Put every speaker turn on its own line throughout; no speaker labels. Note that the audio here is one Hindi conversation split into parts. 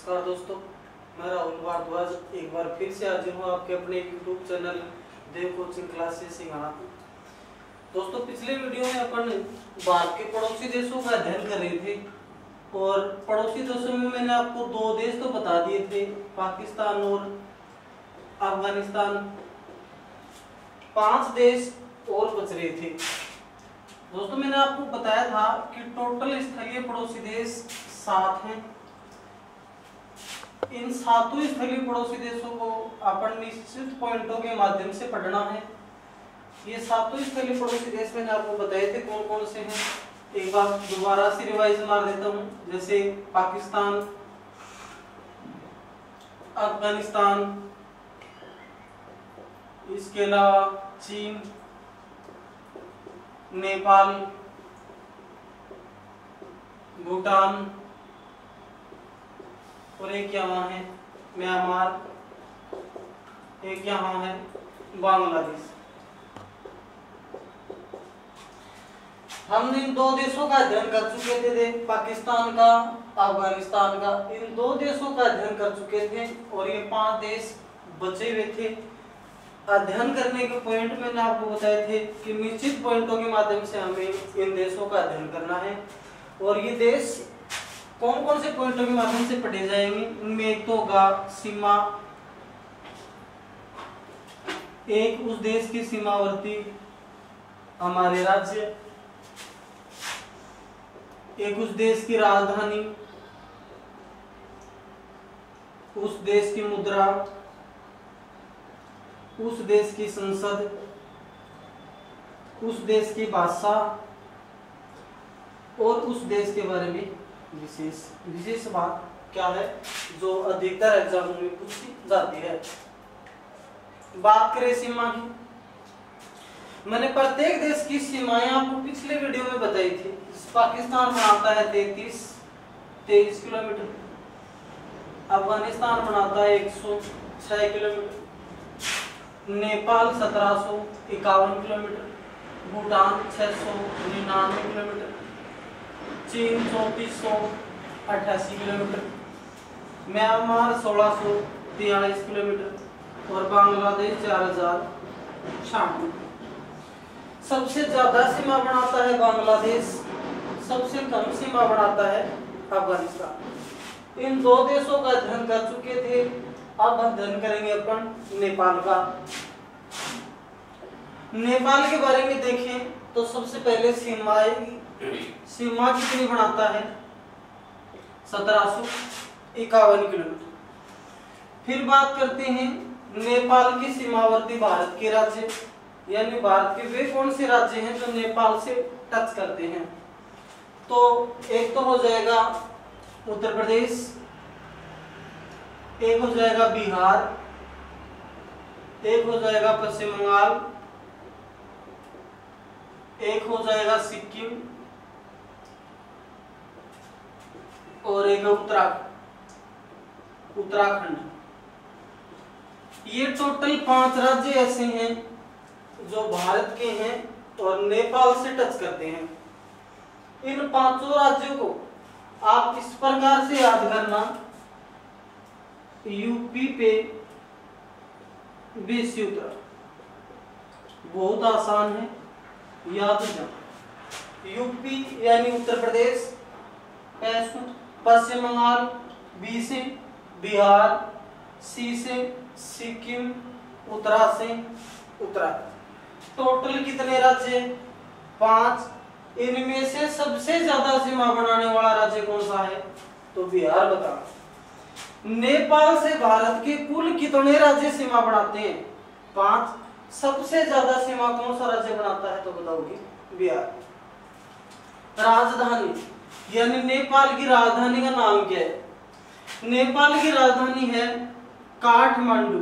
नमस्कार दोस्तों, मैं राहुल भारद्वाज एक बार फिर से हाजिर हूँ आपके अपने यूट्यूब चैनल देव कोचिंग क्लासेस सिंघाना। दोस्तों, पिछले वीडियो में अपन भारत के पड़ोसी देशों का अध्ययन कर रहे थे और पड़ोसी देशों में मैंने आपको दो देश तो बता दिए थे, पाकिस्तान और अफगानिस्तान। 5 देश और बच रहे थे। दोस्तों, मैंने आपको बताया था कि टोटल स्थलीय पड़ोसी देश 7 हैं। इन 7 स्थलीय पड़ोसी देशों को अपन निश्चित पॉइंटों के माध्यम से पढ़ना है। ये 7 स्थलीय पड़ोसी देश मैंने आपको बताए थे कौन कौन से हैं। एक बार दोबारा से रिवाइज मार देता हूँ। जैसे पाकिस्तान, अफगानिस्तान, इसके अलावा चीन, नेपाल, भूटान और एक यहाँ है म्यांमार, एक यहाँ है बांग्लादेश। हम इन 2 देशों का अध्ययन कर चुके थे, पाकिस्तान का, अफगानिस्तान का। इन 2 देशों का अध्ययन कर चुके थे और ये 5 देश बचे हुए थे। अध्ययन करने के पॉइंट मैंने आपको बताए थे कि निश्चित पॉइंटों के माध्यम से हमें इन देशों का अध्ययन करना है। और ये देश कौन कौन से पॉइंटों के माध्यम से पढ़े जाएंगे, उनमें एक तो होगा सीमा, एक उस देश की सीमावर्ती हमारे राज्य, एक उस देश की राजधानी, उस देश की मुद्रा, उस देश की संसद, उस देश की भाषा और उस देश के बारे में विशेष बात क्या है जो अधिकतर एग्जामों में पूछी जाती है। बात करें सीमा की, मैंने प्रत्येक देश की सीमाएं आपको पिछले वीडियो में बताई थी। पाकिस्तान बनाता है 23 किलोमीटर, अफगानिस्तान बनाता है 106 kilometre, Nepal 1751 kilometre, Bhutan 699 kilometre, चीन 3488 किलोमीटर, म्यांमार 1643 किलोमीटर और बांग्लादेश 4096। सबसे ज्यादा सीमा बनाता है बांग्लादेश, सबसे कम सीमा बनाता है अफगानिस्तान। इन 2 देशों का अध्ययन कर चुके थे। अब अध्ययन करेंगे अपन नेपाल का। नेपाल के बारे में देखें तो सबसे पहले सीमा कितनी बनाता है, 1751 किलोमीटर। फिर बात करते हैं नेपाल की सीमावर्ती भारत के राज्य, यानी भारत के वे कौन से राज्य हैं जो नेपाल से टच करते हैं। तो एक तो हो जाएगा उत्तर प्रदेश, एक हो जाएगा बिहार, एक हो जाएगा पश्चिम बंगाल, एक हो जाएगा सिक्किम और एक उत्तराखंड। ये टोटल 5 राज्य ऐसे हैं जो भारत के हैं और नेपाल से टच करते हैं। इन 5 राज्यों को आप इस प्रकार से याद करना, यूपी पे BC उत्तर, बहुत आसान है, याद रखना। यूपी यानी उत्तर प्रदेश, पश्चिम बंगाल, B से बिहार, C से सिक्किम, उत्तराखंड। टोटल कितने राज्य? 5। इनमें से सबसे ज्यादा सीमा बनाने वाला राज्य कौन सा है? तो बिहार। बता, नेपाल से भारत के कुल कितने राज्य सीमा बनाते हैं? 5। सबसे ज्यादा सीमा कौन सा राज्य बनाता है? तो बताओगे बिहार। राजधानी यानी नेपाल की राजधानी का नाम क्या है? नेपाल की राजधानी है काठमांडू।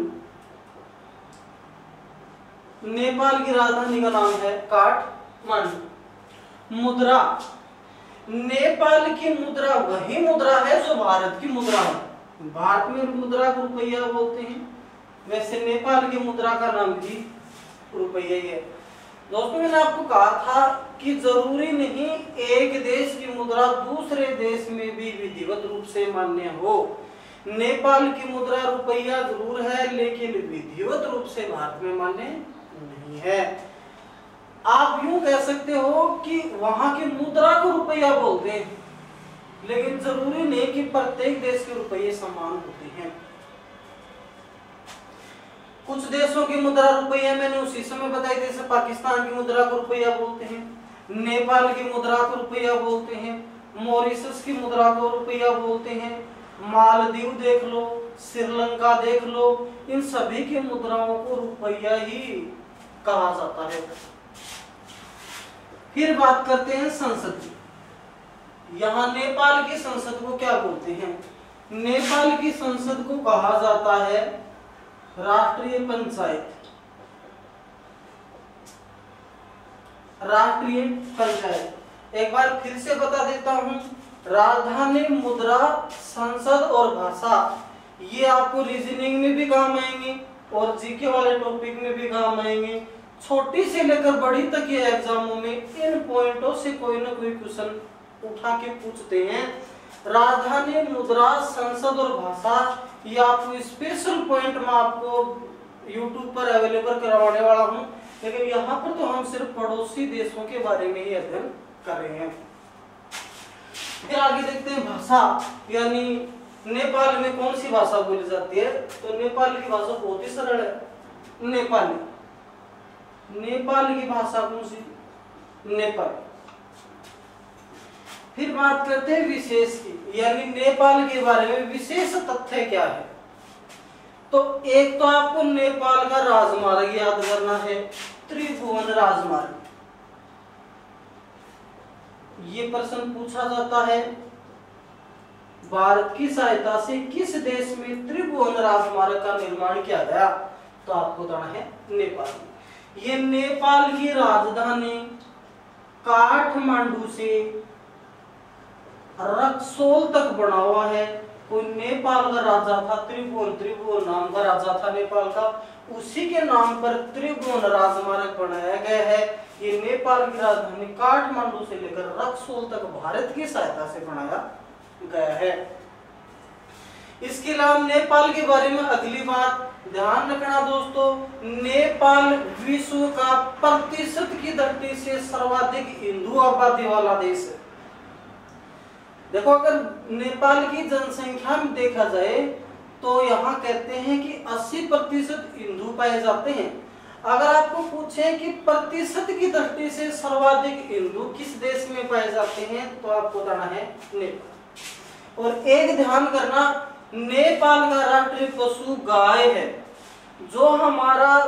नेपाल की राजधानी का नाम है काठमांडू। मुद्रा, नेपाल की मुद्रा वही मुद्रा है जो भारत की मुद्रा है। भारत में मुद्रा को रुपया बोलते हैं, वैसे नेपाल की मुद्रा का नाम भी रुपया ही है। दोस्तों, मैंने आपको कहा था कि जरूरी नहीं एक देश की मुद्रा दूसरे देश में भी विधिवत रूप से मान्य हो। नेपाल की मुद्रा रुपया जरूर है, लेकिन विधिवत रूप से भारत में मान्य नहीं है। आप यूं कह सकते हो कि वहां की मुद्रा को रुपया बोलते हैं, लेकिन जरूरी नहीं कि प्रत्येक देश के रुपये समान होते हैं। कुछ देशों की मुद्रा रुपया मैंने उसी समय बताई, जैसे पाकिस्तान की मुद्रा को रुपया बोलते हैं, नेपाल की मुद्रा को रुपया बोलते हैं, मॉरिशस की मुद्रा को रुपया बोलते हैं, मालदीव देख लो, श्रीलंका देख लो, इन सभी की मुद्राओं को रुपया ही कहा जाता है। फिर बात करते हैं संसद की। यहाँ नेपाल की संसद को क्या बोलते हैं? नेपाल की संसद को कहा जाता है राष्ट्रीय पंचायत। राष्ट्रीय पंचायत एक बार फिर से बता देता हूं, राजधानी, मुद्रा, संसद और भाषा, ये आपको रीजनिंग में भी काम आएंगे और जीके वाले टॉपिक में भी काम आएंगे। छोटी से लेकर बड़ी तक ये एग्जामों में इन पॉइंटों से कोई ना कोई क्वेश्चन उठा के पूछते हैं। राजधानी, मुद्रा, संसद और भाषा, ये आपको स्पेशल पॉइंट में आपको YouTube पर अवेलेबल करवाने वाला हूं, लेकिन यहाँ पर तो हम सिर्फ पड़ोसी देशों के बारे में ही अध्ययन कर रहे हैं। फिर आगे देखते हैं भाषा, यानी नेपाल में कौन सी भाषा बोली जाती है? तो नेपाल की भाषा बहुत ही सरल है, नेपाली। नेपाल की भाषा कौन सी? नेपाली। फिर बात करते हैं विशेष की, यानी नेपाल के बारे में विशेष तथ्य क्या है? तो एक तो आपको नेपाल का राजमार्ग याद करना है, त्रिभुवन राजमार्ग। ये प्रश्न पूछा जाता है, भारत की सहायता से किस देश में त्रिभुवन राजमार्ग का निर्माण किया गया? तो आपको बताना है नेपाल में। ये नेपाल की राजधानी काठमांडू से रक्सौल तक बना हुआ है। कोई नेपाल का राजा था त्रिभुवन, त्रिभुवन नाम का राजा था नेपाल का, उसी के नाम पर त्रिभुवन राजमार्ग बनाया गया है। ये नेपाल की राजधानी काठमांडू से लेकर रक्सौल तक भारत की सहायता से बनाया गया है। इसके अलावा नेपाल के बारे में अगली बात ध्यान रखना दोस्तों, नेपाल विश्व का प्रतिशत की दृष्टि से सर्वाधिक हिंदू आबादी वाला देश है। देखो, अगर नेपाल की जनसंख्या में देखा जाए तो यहाँ कहते हैं कि 80% हिंदू पाए जाते हैं। अगर आपको पूछे कि प्रतिशत की दृष्टि से सर्वाधिक हिंदू किस देश में पाए जाते हैं, तो आपको बताना है नेपाल। और एक ध्यान करना, नेपाल का राष्ट्रीय पशु गाय है। जो हमारा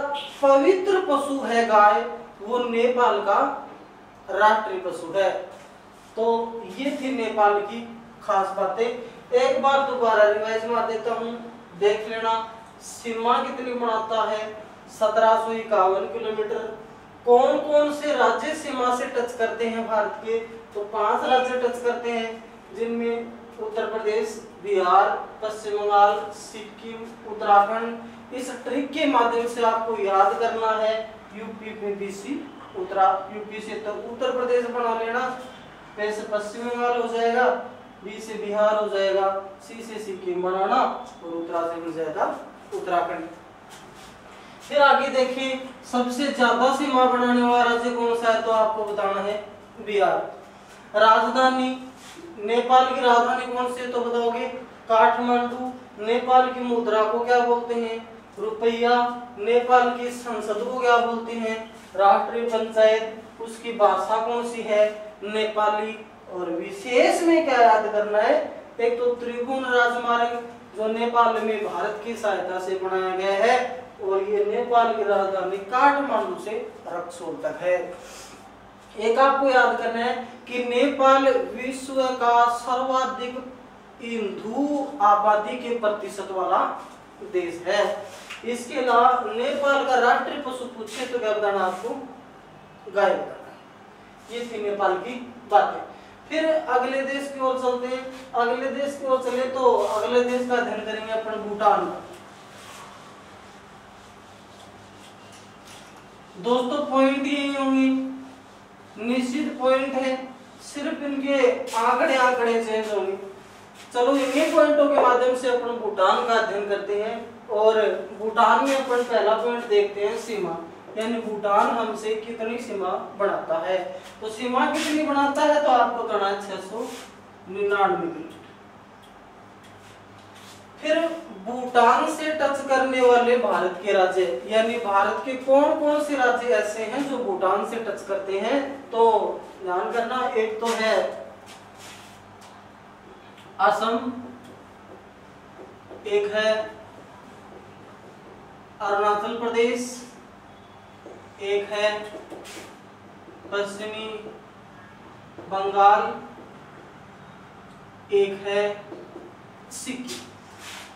पवित्र पशु है गाय, वो नेपाल का राष्ट्रीय पशु है। तो ये थी नेपाल की खास बातें। एक बार दोबारा रिवाइज मार देता हूँ, देख लेना। सीमा कितनी बनाता है? 1751 किलोमीटर। कौन कौन से राज्य सीमा से टच करते हैं भारत के? तो 5 राज्य टच करते हैं, जिनमें उत्तर प्रदेश, बिहार, पश्चिम बंगाल, सिक्किम, उत्तराखंड। इस ट्रिक के माध्यम से आपको याद करना है। यूपी में बीसी, यूपी से तो उत्तर प्रदेश बना लेना, पे से पश्चिम बंगाल हो जाएगा, बी से बिहार हो जाएगा, सी से सिक्किम बनाना और उत्तरा से मिल जाएगा उत्तराखंड। फिर आगे देखिए, सबसे ज्यादा सीमा बनाने वाला राज्य कौन सा है? तो आपको बताना है बिहार। राजधानी, नेपाल की राजधानी कौन सी है? तो बताओगे काठमांडू। नेपाल की मुद्रा को क्या बोलते हैं? रुपया। नेपाल की संसद को क्या बोलते हैं? राष्ट्रीय पंचायत। उसकी भाषा कौन सी है? नेपाली। और विशेष में क्या याद करना है? एक तो त्रिभुवन राजमार्ग जो नेपाल में भारत की सहायता से बनाया गया है, और ये नेपाल की राजधानी काठमांडू से रक्सौल तक है। एक आपको याद करना है कि नेपाल विश्व का सर्वाधिक हिंदू आबादी के प्रतिशत वाला देश है। इसके अलावा नेपाल का राष्ट्रीय पशु पूछे तो क्या बताना आपको? गाय बताना। ये थी नेपाल की बातें। फिर अगले देश की ओर चलते हैं। अगले देश की ओर चले तो अगले देश का अध्ययन करेंगे अपन भूटान। दोस्तों पॉइंट यही होंगे, निश्चित पॉइंट है, सिर्फ इनके आंकड़े चेंज होंगे। चलो इन्हीं पॉइंटों के माध्यम से अपन भूटान का अध्ययन करते हैं। और भूटान में अपन पहला पॉइंट देखते हैं सीमा, यानी भूटान हमसे कितनी सीमा बढ़ाता है। तो सीमा कितनी बढ़ाता है तो आपको करना है 699 किलोमीटर। फिर भूटान से टच करने वाले भारत के राज्य, यानी भारत के कौन कौन से राज्य ऐसे हैं जो भूटान से टच करते हैं, तो ध्यान करना, एक तो है असम, एक है अरुणाचल प्रदेश, एक है पश्चिमी बंगाल, एक है सिक्किम।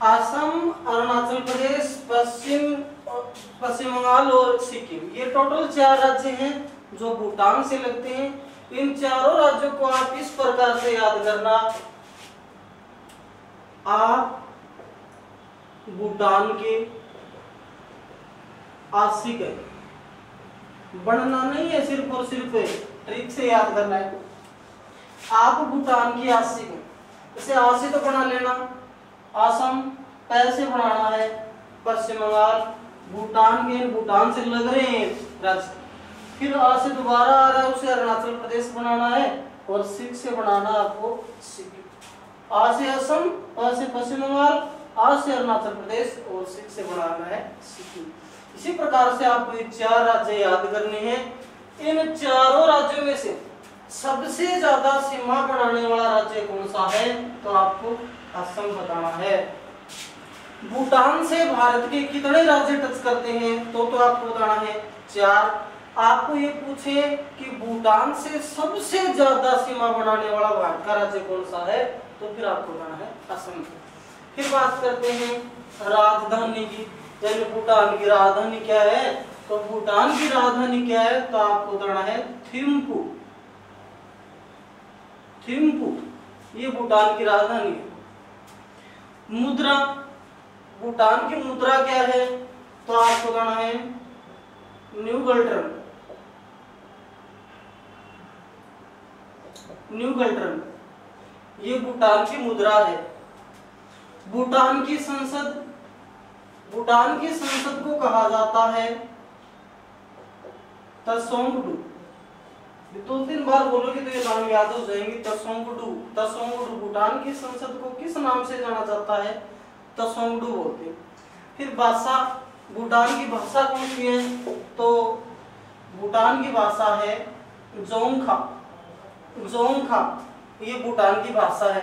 असम, अरुणाचल प्रदेश, पश्चिम बंगाल और सिक्किम, ये टोटल 4 राज्य हैं जो भूटान से लगते हैं। इन चारों राज्यों को आप इस प्रकार से याद करना, आप भूटान के आशिक है, बढ़ना नहीं है, सिर्फ और सिर्फ ट्रिक से याद करना है। आप भूटान की आशिक है, इसे आशिक तो बना लेना। असम पैसे बनाना है, पश्चिम बंगाल, भूटान के भूटान से लग रहे हैं राज्य, फिर आ से दोबारा आ रहा है उसे अरुणाचल प्रदेश बनाना है, और सिक से बनाना आपको सिक्किम। आ से असम, आ से पश्चिम बंगाल, आ से अरुणाचल प्रदेश और सिक से बनाना है सिक्किम। इसी प्रकार से आपको ये 4 राज्य याद करने हैं। इन चारों राज्यों में से सबसे ज्यादा सीमा बनाने वाला राज्य कौन सा है, तो आपको असम बताना है। भूटान से भारत के कितने राज्य टच करते हैं, तो आपको बताना है 4। आपको ये पूछे कि भूटान से सबसे ज्यादा सीमा बनाने वाला भारत का राज्य कौन सा है, तो फिर आपको बताना है असम। फिर बात करते हैं राजधानी की, यानी भूटान की राजधानी क्या है, तो भूटान की राजधानी क्या है, तो आपको बताना है थिम्पू। थिम्पू ये भूटान की राजधानी है। मुद्रा, भूटान की मुद्रा क्या है, तो आपको बताना है न्यू गल्ट्रन। न्यू गल्ट्रन ये भूटान की मुद्रा है। भूटान की संसद, भूटान की संसद को कहा जाता है त्सोंगडू। 2-3 बार बोलोगे तो ये नाम याद हो जाएंगे, त्सोंगडू। त्सोंगडू भूटान की संसद को किस नाम से जाना जाता है, त्सोंगडू बोलते हैं। फिर भाषा, भूटान की भाषा कौन सी है, तो भूटान की भाषा है जोंगखा। जोंगखा ये भूटान की भाषा है।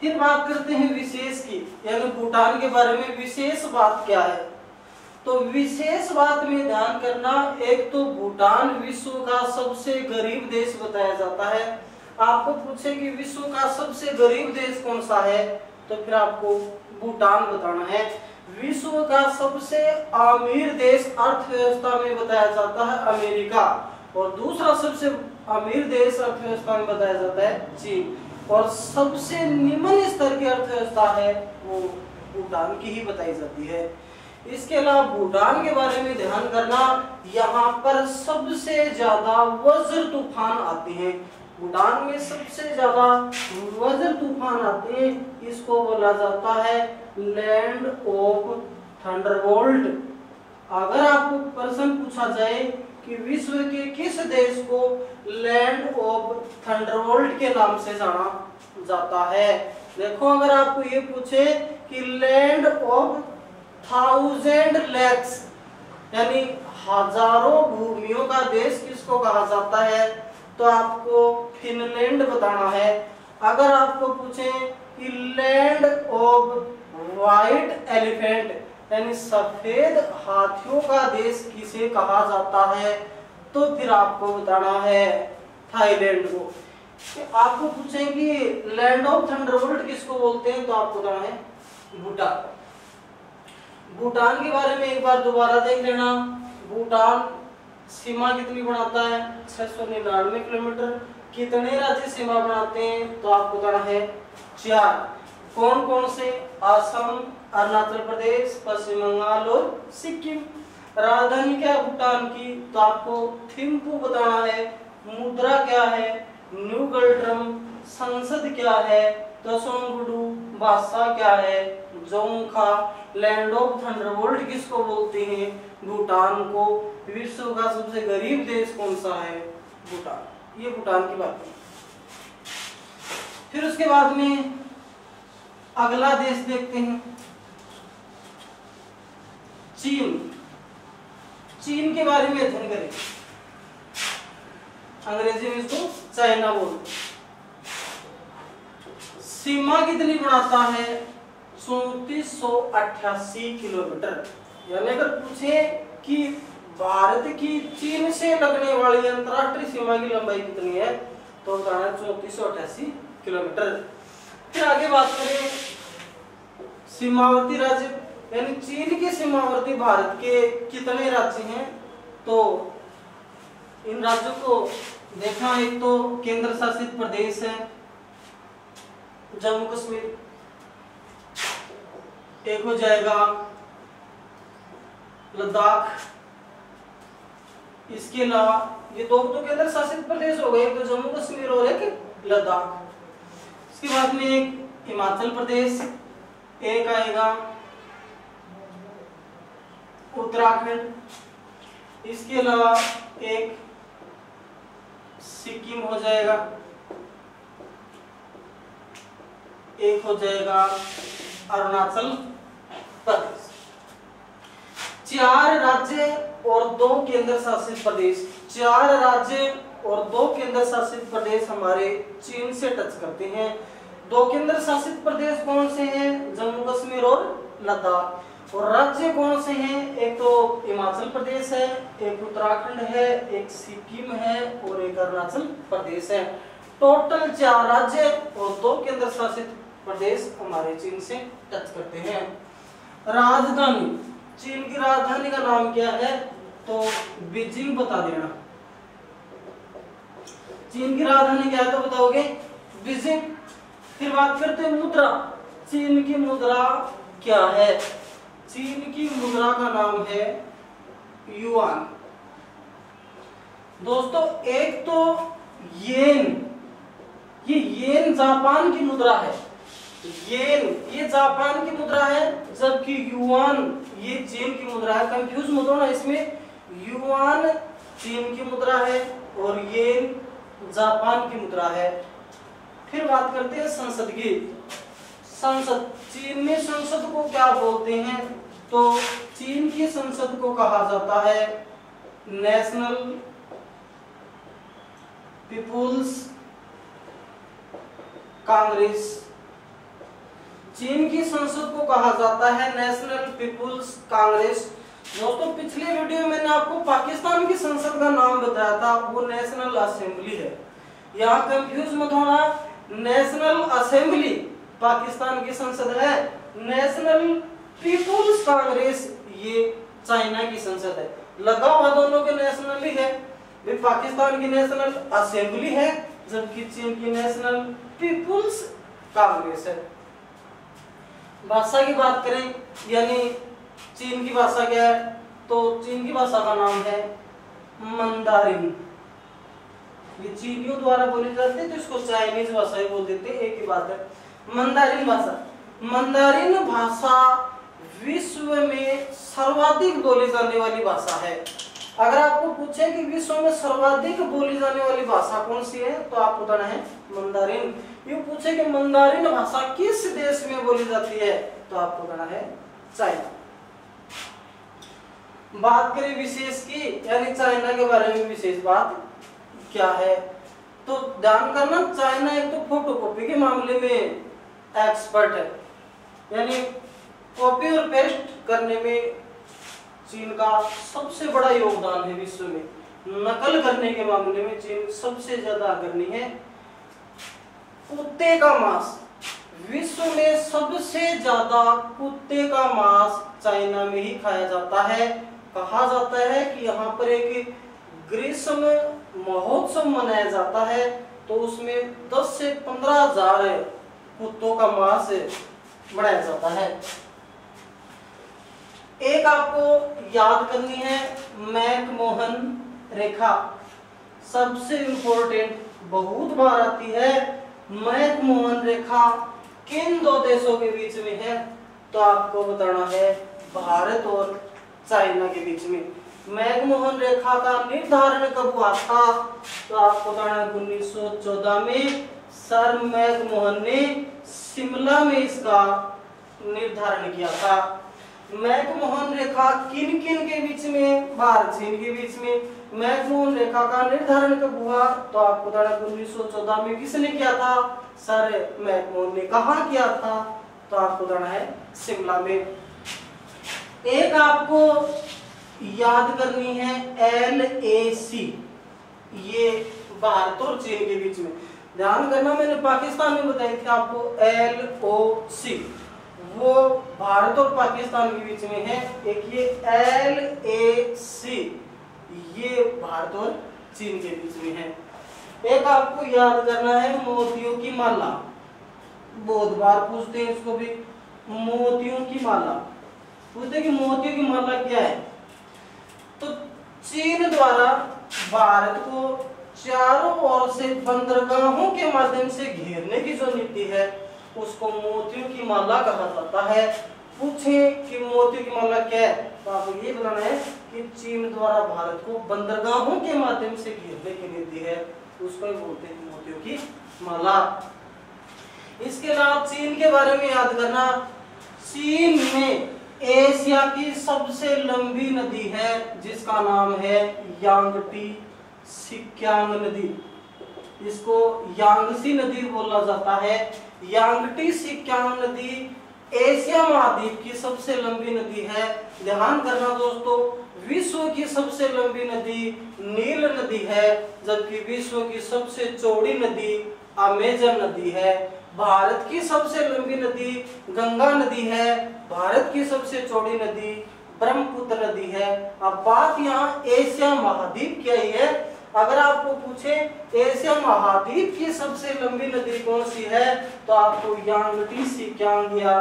फिर बात करते हैं विशेष की, यानी भूटान के बारे में विशेष बात क्या है, तो विशेष बात में ध्यान करना, एक तो भूटान विश्व का सबसे गरीब देश बताया जाता है। आपको पूछे कि विश्व का सबसे गरीब देश कौन सा है, तो फिर आपको भूटान बताना है। विश्व का सबसे अमीर देश अर्थव्यवस्था में बताया जाता है अमेरिका, और दूसरा सबसे अमीर देश अर्थव्यवस्था में बताया जाता है चीन, और सबसे निम्न स्तर की अर्थव्यवस्था है वो भूटान की ही बताई जाती है। इसके अलावा भूटान के बारे में ध्यान करना, यहाँ पर सबसे ज्यादा वज्र तूफान आते हैं। भूटान में सबसे ज्यादा वज्र तूफान आते हैं, इसको बोला जाता है लैंड ऑफ थंडरबोल्ट। अगर आपको प्रश्न पूछा जाए कि विश्व के किस देश को लैंड ऑफ थंडरबोल्ट के नाम से जाना जाता है, देखो अगर आपको ये पूछे कि लैंड ऑफ 1000 लेक्स, यानी हजारों भूमियों का देश किसको कहा जाता है, तो आपको फिनलैंड बताना है। अगर आपको पूछे कि लैंड ऑफ व्हाइट एलिफेंट, यानी सफेद हाथियों का देश किसे कहा जाता है, तो फिर आपको बताना है थाईलैंड को। आपको पूछे कि लैंड ऑफ थंडरबोल्ट किसको बोलते हैं, तो आपको बताना है भूटान। भूटान के बारे में एक बार दोबारा देख लेना। भूटान सीमा कितनी बनाता है, 699 किलोमीटर। कितने राज्य सीमा बनाते हैं, तो आपको बताना है 4। कौन कौन से, असम, अरुणाचल प्रदेश, पश्चिम बंगाल और सिक्किम। राजधानी क्या है भूटान की, तो आपको थिम्पू बताना है। मुद्रा क्या है, न्यू गल्ट्रम। संसद क्या है, त्सोंगडू भाषा क्या है, जोंगखा, लैंड ऑफ थंडरबोल्ट किसको बोलते हैं, भूटान को, विश्व का सबसे गरीब देश कौन सा है, भूटान। ये भूटान की बात है। फिर उसके बाद में अगला देश देखते हैं, चीन। चीन के बारे में अध्ययन करें, अंग्रेजी में इसको चाइना बोलते। सीमा कितनी बढ़ाता है, 3488 किलोमीटर। यानी अगर पूछे कि भारत की चीन से लगने वाली अंतरराष्ट्रीय सीमा की लंबाई कितनी है, तो बताना 3488 किलोमीटर। फिर आगे बात करें सीमावर्ती राज्य, यानी चीन के सीमावर्ती भारत के कितने राज्य हैं, तो इन राज्यों को देखना। एक तो केंद्र शासित प्रदेश है जम्मू कश्मीर, एक हो जाएगा लद्दाख, इसके अलावा ये दो तो केंद्र शासित प्रदेश हो गए, एक तो जम्मू कश्मीर और एक लद्दाख। इसके बाद में एक हिमाचल प्रदेश, एक आएगा उत्तराखंड, इसके अलावा एक सिक्किम हो जाएगा, एक हो जाएगा अरुणाचल प्रदेश। 4 राज्य और 2 केंद्र शासित प्रदेश, 4 राज्य और 2 केंद्र शासित प्रदेश हमारे चीन से टच करते हैं। 2 केंद्र शासित प्रदेश कौन से हैं, जम्मू कश्मीर और लद्दाख। और राज्य कौन से हैं, एक तो हिमाचल प्रदेश है, एक उत्तराखंड है, एक सिक्किम है और एक अरुणाचल प्रदेश है। टोटल 4 राज्य और 2 केंद्र शासित प्रदेश हमारे चीन से टच करते हैं। राजधानी, चीन की राजधानी का नाम क्या है, तो बीजिंग बता देना। चीन की राजधानी क्या है तो बताओगे बीजिंग। फिर बात करते हैं मुद्रा, चीन की मुद्रा क्या है, चीन की मुद्रा का नाम है युआन। दोस्तों एक तो येन, ये येन जापान की मुद्रा है, येन ये जापान की मुद्रा है, जबकि युआन ये चीन की मुद्रा है। कंफ्यूज मत होना इसमें, युआन चीन की मुद्रा है और येन जापान की मुद्रा है। फिर बात करते हैं संसद की। संसद, चीन में संसद को क्या बोलते हैं, तो चीन की संसद को कहा जाता है नेशनल पीपुल्स कांग्रेस। चीन की संसद को कहा जाता है नेशनल पीपुल्स कांग्रेस। दोस्तों पिछले वीडियो में मैंने आपको पाकिस्तान की संसद का नाम बताया था, वो नेशनल असेंबली है। यहाँ कंफ्यूज मत होना, नेशनल असेंबली पाकिस्तान की संसद है, नेशनल पीपुल्स कांग्रेस ये चाइना की संसद है। लगा हुआ दोनों के नेशनल ही है, वे पाकिस्तान की नेशनल असेंबली है जबकि चीन की नेशनल पीपुल्स कांग्रेस है। भाषा की बात करें, यानी चीन की भाषा क्या है, तो चीन की भाषा का नाम है मंदारिन। ये चीनियों द्वारा बोली जाती है तो इसको चाइनीज भाषा ही बोल देते हैं, एक ही बात है। मंदारिन भाषा, मंदारिन भाषा विश्व में सर्वाधिक बोली जाने वाली भाषा है। अगर आपको पूछे कि विश्व में सर्वाधिक बोली जाने वाली भाषा कौन सी है, तो आप बताना है मंदारिन। ये पूछे कि मंदारिन भाषा किस देश में बोली जाती है, तो आपको बताना है चाइना। बात करें विशेष की, यानी चाइना के बारे में विशेष बात क्या है, तो ध्यान करना चाइना एक तो फोटोकॉपी के मामले में एक्सपर्ट है, यानी कॉपी और पेस्ट करने में चीन का सबसे बड़ा योगदान है। विश्व में नकल करने के मामले में चीन सबसे ज्यादा अग्रणी है। कुत्ते का मांस, विश्व में सबसे ज्यादा कुत्ते का मांस चाइना में ही खाया जाता है। कहा जाता है कि यहाँ पर एक ग्रीष्म महोत्सव मनाया जाता है, तो उसमें 10 से 15,000 कुत्तों का मांस बनाया जाता है। एक आपको याद करनी है मैकमोहन रेखा, सबसे इंपॉर्टेंट, बहुत बार आती है मैकमोहन रेखा किन दो देशों के बीच में है? तो आपको बताना है भारत और चाइना के बीच में। मैकमोहन रेखा का निर्धारण कब हुआ था? तो आपको बताना है 1914 में सर मैकमोहन ने शिमला में इसका निर्धारण किया था। मैकमोहन रेखा किन किन के बीच में? भारत चीन के बीच में। मैकमोहन रेखा का निर्धारण कब हुआ? तो आपको बताना 1914 में किसने किया था? सर मैकमोहन ने। कहाँ किया था? तो आपको बताना है शिमला में। एक आपको याद करनी है LAC, ये भारत और चीन के बीच में। ध्यान करना, मैंने पाकिस्तान में बताई थी आपको LOC, वो भारत और पाकिस्तान के बीच में है। एक ये LAC, ये भारत और चीन के बीच में है। एक आपको याद करना है मोतियों की माला, बहुत बार पूछते हैं इसको भी। मोतियों की माला पूछते हैं कि मोतियों की माला क्या है? तो चीन द्वारा भारत को चारों ओर से बंदरगाहों के माध्यम से घेरने की जो नीति है उसको मोतियों की माला कहा जाता है। पूछे कि मोतियों की माला क्या है? तो आपको ये बताना है कि चीन द्वारा भारत को बंदरगाहों के माध्यम से घेरने की नीति है, उसको ही बोलते हैं मोतियों की माला। इसके अलावा चीन के बारे में याद करना, चीन में एशिया की सबसे लंबी नदी है जिसका नाम है यांगटी सिक्यांग नदी। इसको यांगसी नदी बोला जाता है। यांगटी सिक्यांग नदी एशिया महाद्वीप की सबसे लंबी नदी है। ध्यान करना दोस्तों, विश्व की सबसे लंबी नदी नील नदी है, जबकि विश्व की सबसे चौड़ी नदी अमेजन नदी है। भारत की सबसे लंबी नदी गंगा नदी है, भारत की सबसे चौड़ी नदी ब्रह्मपुत्र नदी है। अब बात यहाँ एशिया महाद्वीप की आई है। अगर आपको पूछे एशिया महाद्वीप की सबसे लंबी नदी कौन सी है, तो आपको यांगटी सिक्यांग या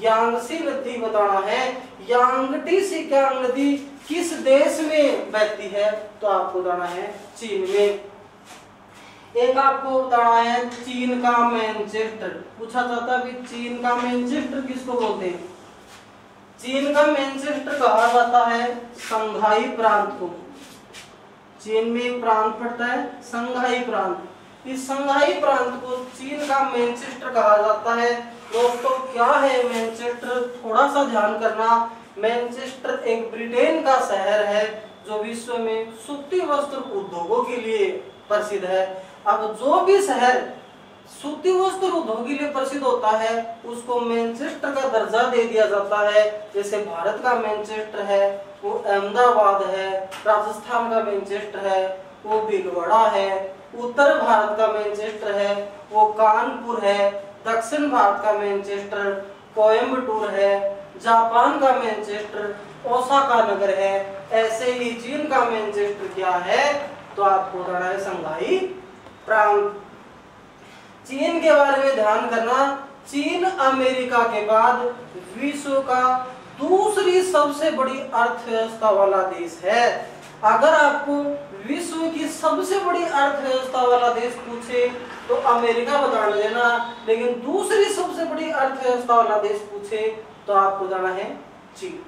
यांगसी नदी बताना है। यांगटी सिक्यांग नदी किस देश में बहती है? तो आपको बताना है चीन में। एक आपको बताना है चीन का मैनचेस्टर। पूछा जाता है चीन का मैनचेस्टर किसको बोलते हैं? चीन का मैनचेस्टर कहा जाता है संघाई प्रांत को। चीन में एक प्रांत पड़ता है संघाई प्रांत। इस संघाई प्रांत को चीन का मैनचेस्टर कहा जाता है। दोस्तों क्या है मैनचेस्टर? थोड़ा सा ध्यान करना। मैनचेस्टर एक ब्रिटेन का शहर है जो विश्व में सूती वस्त्र उद्योगों के लिए प्रसिद्ध है। अब जो भी शहर सूती वस्त्र उद्योग के लिए प्रसिद्ध होता है उसको मैनचेस्टर का दर्जा दे दिया जाता है। जैसे भारत का मैनचेस्टर है वो अहमदाबाद है, राजस्थान का मैनचेस्टर है वो भीलवाड़ा है, उत्तर भारत का मैनचेस्टर है वो कानपुर है, दक्षिण भारत का मैनचेस्टर कोयम्बटूर है, जापान का मैनचेस्टर ओसाका नगर है। ऐसे ही चीन का मैनचेस्टर क्या है? तो आपको बताना है संघाई प्रांत। चीन के बारे में ध्यान करना, चीन अमेरिका के बाद विश्व का दूसरी सबसे बड़ी अर्थव्यवस्था वाला देश है। अगर आपको विश्व की सबसे बड़ी अर्थव्यवस्था वाला देश पूछे तो अमेरिका बता देना, लेकिन दूसरी सबसे बड़ी अर्थव्यवस्था वाला देश पूछे तो आपको बताना है चीन।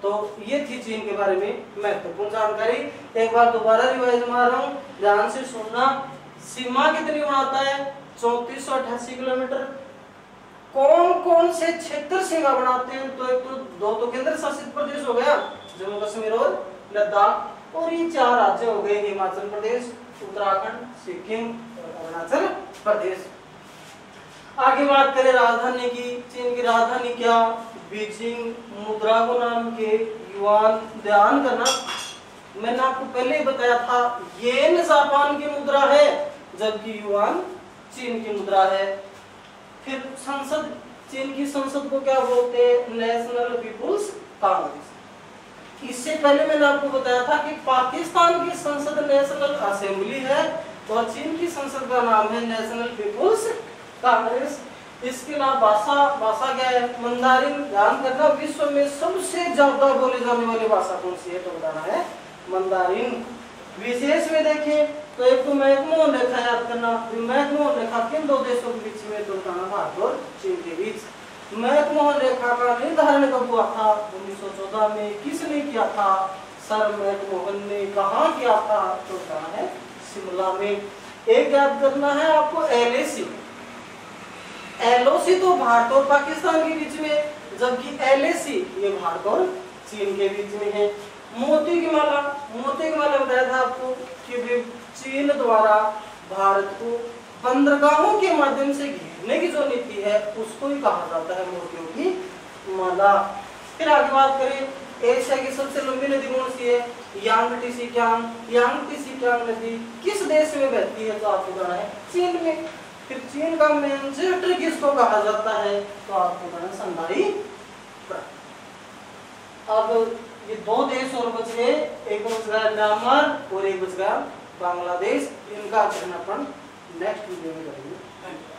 तो ये थी चीन के बारे में महत्वपूर्ण जानकारी। एक बार दोबारा रिवाइज मार रहा हूँ, ध्यान से सुनना। सीमा कितनी बनाता है? 3488 किलोमीटर। कौन कौन से क्षेत्र सीमा बनाते हैं? तो एक तो दो तो केंद्र शासित प्रदेश हो गया जम्मू कश्मीर और लद्दाख, और ये 4 राज्य हो गए हिमाचल प्रदेश, उत्तराखंड, सिक्किम और अरुणाचल प्रदेश। आगे बात करें राजधानी की। चीन की राजधानी क्या? बीजिंग। मुद्रा को नाम के युआन। ध्यान करना, मैंने आपको पहले ही बताया था येन जापान की मुद्रा है जबकि युआन चीन की मुद्रा है। फिर संसद, चीन की संसद को क्या बोलते हैं? National people's congress. इससे पहले मैंने आपको बताया था कि पाकिस्तान की संसद नेशनल असेंबली है और चीन की संसद का नाम है नेशनल पीपुल्स कांग्रेस। इसके अलावा भाषा क्या है? मंदारिन। ध्यान करना, विश्व में सबसे ज्यादा बोली जाने वाली भाषा कौन सी है? तो बताना है मंदारिन। विशेष में देखें तो एक तो मैकमोहन रेखा याद करना। मैकमोहन रेखा किन दो देशों के बीच में, तो बताना भारत और चीन के बीच। मैकमोहन रेखा का निर्धारण कब हुआ था? 1914 में। किसने किया था? सर मैकमोहन ने। कहाँ किया था? तो बताना है शिमला में। एक याद करना है आपको LAC। LOC तो भारत और पाकिस्तान के बीच में, जबकि LAC ये भारत और चीन के बीच में है। मोती की माला, मोती की माला बताया था आपको कि चीन द्वारा भारत को बंदरगाहों के माध्यम से घेरने की जो नीति है उसको ही कहा जाता है मोतियों की माला। फिर आगे बात करें, एशिया की सबसे लंबी नदी कौन सी है? यांगत्से कियांग। यांगत्से कियांग नदी किस देश में बहती है? तो आपको बताना है चीन में। फिर चीन का मैनचेस्टर किसको कहा जाता है? तो आपको बताना है संघाई प्रांत। अब ये दो देश और बच गए, एक बच गया म्यांमार और एक बच गया बांग्लादेश। इनका अध्ययन अपन नेक्स्ट वीडियो में करेंगे।